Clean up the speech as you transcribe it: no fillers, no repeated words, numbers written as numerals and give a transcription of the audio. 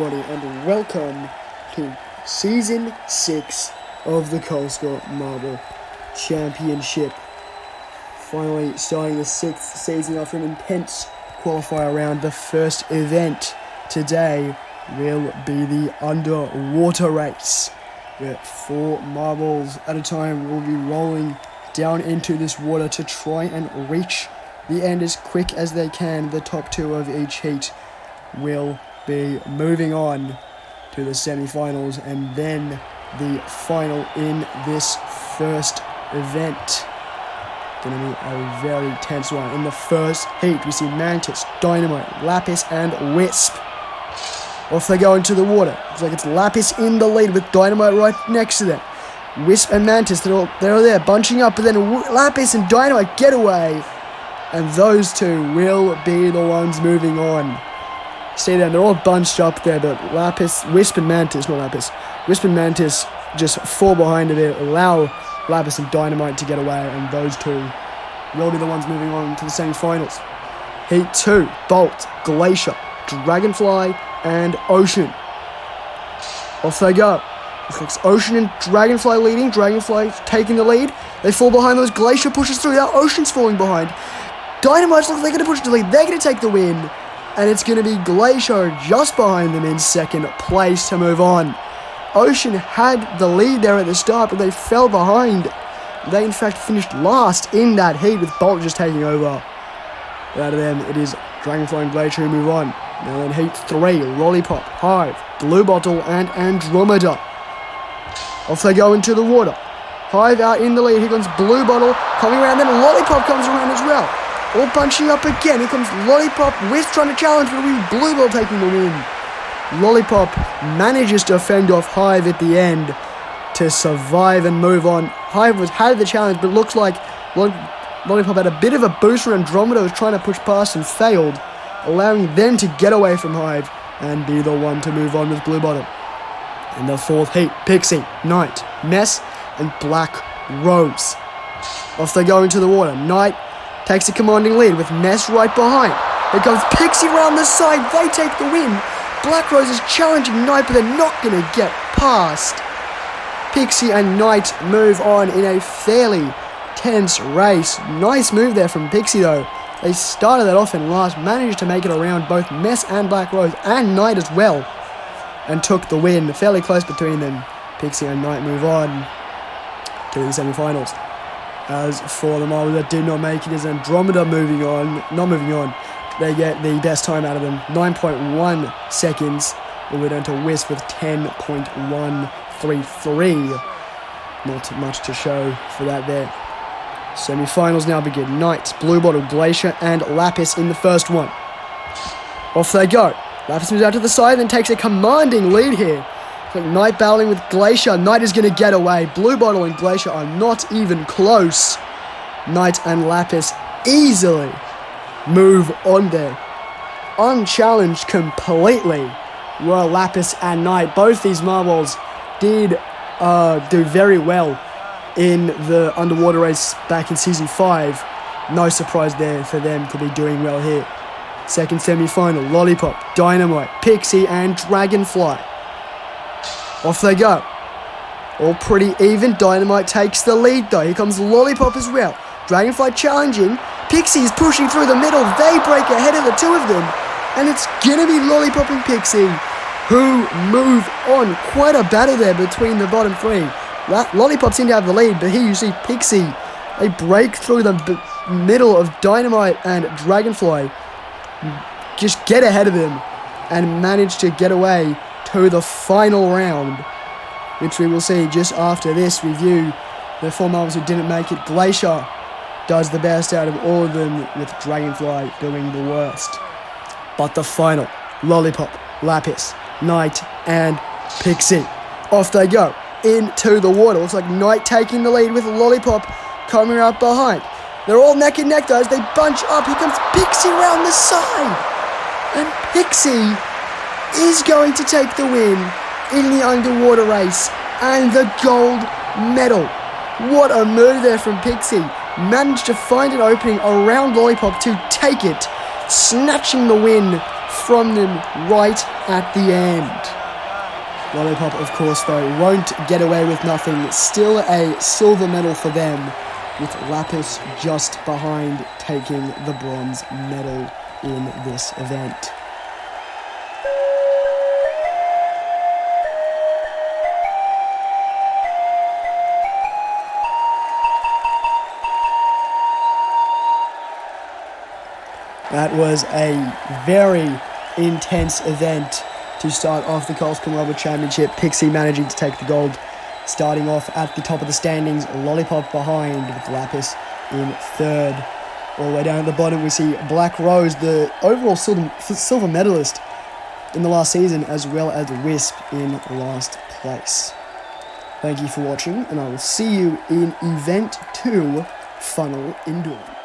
everybody, and welcome to Season 6 of the Kolskor Marble Championship. Finally starting the 6th season after an intense qualifier round. The first event today will be the underwater race, where 4 marbles at a time will be rolling down into this water to try and reach the end as quick as they can. The top 2 of each heat will be moving on to the semi-finals and then the final in this first event. Going to be a very tense one. In the first heat, we see Mantis, Dynamite, Lapis, and Wisp. Off they go into the water. Looks like it's Lapis in the lead with Dynamite right next to them. Wisp and Mantis, they're there bunching up, but then Lapis and Dynamite get away. And those two will be the ones moving on. See them, they're all bunched up there, but Wisp and Mantis just fall behind a bit, allow Lapis and Dynamite to get away, and those two will be the ones moving on to the semi-finals. Heat 2, Bolt, Glacier, Dragonfly, and Ocean. Off they go. It's Ocean and Dragonfly leading. Dragonfly taking the lead. They fall behind those. Glacier pushes through. Now Ocean's falling behind. Dynamite's looking like they're going to push the lead. They're going to take the win. And it's going to be Glacier just behind them in second place to move on. Ocean had the lead there at the start, but they fell behind. They, in fact, finished last in that heat with Bolt just taking over. But out of them, it is Dragonfly and Glacier who move on. Now in Heat 3, Lollipop, Hive, Blue Bottle, and Andromeda. Off they go into the water. Hive out in the lead. Here comes Blue Bottle coming around. Then Lollipop comes around as well. All bunching up again. Here comes Lollipop. Wisp trying to challenge, but it'll be Blue Bottle taking the win. Lollipop manages to fend off Hive at the end to survive and move on. Hive had the challenge, but looks like Lollipop had a bit of a boost from Andromeda, was trying to push past and failed, allowing them to get away from Hive and be the one to move on with Blue Bottle. In the 4th heat, Pixie, Knight, Mess, and Black Rose. Off they go into the water. Knight takes a commanding lead with Mess right behind. Here comes Pixie round the side. They take the win. Black Rose is challenging Knight, but they're not going to get past. Pixie and Knight move on in a fairly tense race. Nice move there from Pixie, though. They started that off in last, managed to make it around both Mess and Black Rose, and Knight as well, and took the win. Fairly close between them. Pixie and Knight move on to the semi-finals. As for the marbles that did not make it, is Andromeda not moving on. They get the best time out of them, 9.1 seconds. We'll go down to Wisp with 10.133. Not much to show for that there. Semi-finals now begin. Knight, Blue Bottle, Glacier, and Lapis in the first one. Off they go. Lapis moves out to the side, then takes a commanding lead here. Knight battling with Glacier. Knight is going to get away. Blue Bottle and Glacier are not even close. Knight and Lapis easily move on there. Unchallenged completely were Lapis and Knight. Both these marbles did do very well in the underwater race back in Season 5. No surprise there for them to be doing well here. Second semi-final, Lollipop, Dynamite, Pixie, and Dragonfly. Off they go. All pretty even. Dynamite takes the lead, though. Here comes Lollipop as well. Dragonfly challenging. Pixie is pushing through the middle. They break ahead of the two of them. And it's going to be Lollipop and Pixie who move on. Quite a battle there between the bottom 3. Lollipop seemed to have the lead, but here you see Pixie. They break through the middle of Dynamite and Dragonfly. Just get ahead of them and manage to get away to the final round, which we will see just after this review. The 4 marbles who didn't make it. Glacier does the best out of all of them, with Dragonfly doing the worst. But the final, Lollipop, Lapis, Knight, and Pixie. Off they go into the water. Looks like Knight taking the lead with Lollipop coming up behind. They're all neck and neck, though, as they bunch up. Here comes Pixie round the side. And Pixie is going to take the win in the underwater race and the gold medal. What a move there from Pixie. Managed to find an opening around Lollipop to take it, snatching the win from them right at the end. Lollipop, of course, though, won't get away with nothing. Still a silver medal for them, with Lapis just behind taking the bronze medal in this event. That was a very intense event to start off the Kolskor Rubber Championship. Pixie managing to take the gold, starting off at the top of the standings. Lollipop behind, with Lapis in third. All the way down at the bottom, we see Black Rose, the overall silver medalist in the last season, as well as Wisp in last place. Thank you for watching, and I will see you in Event 2, Funnel Indoor.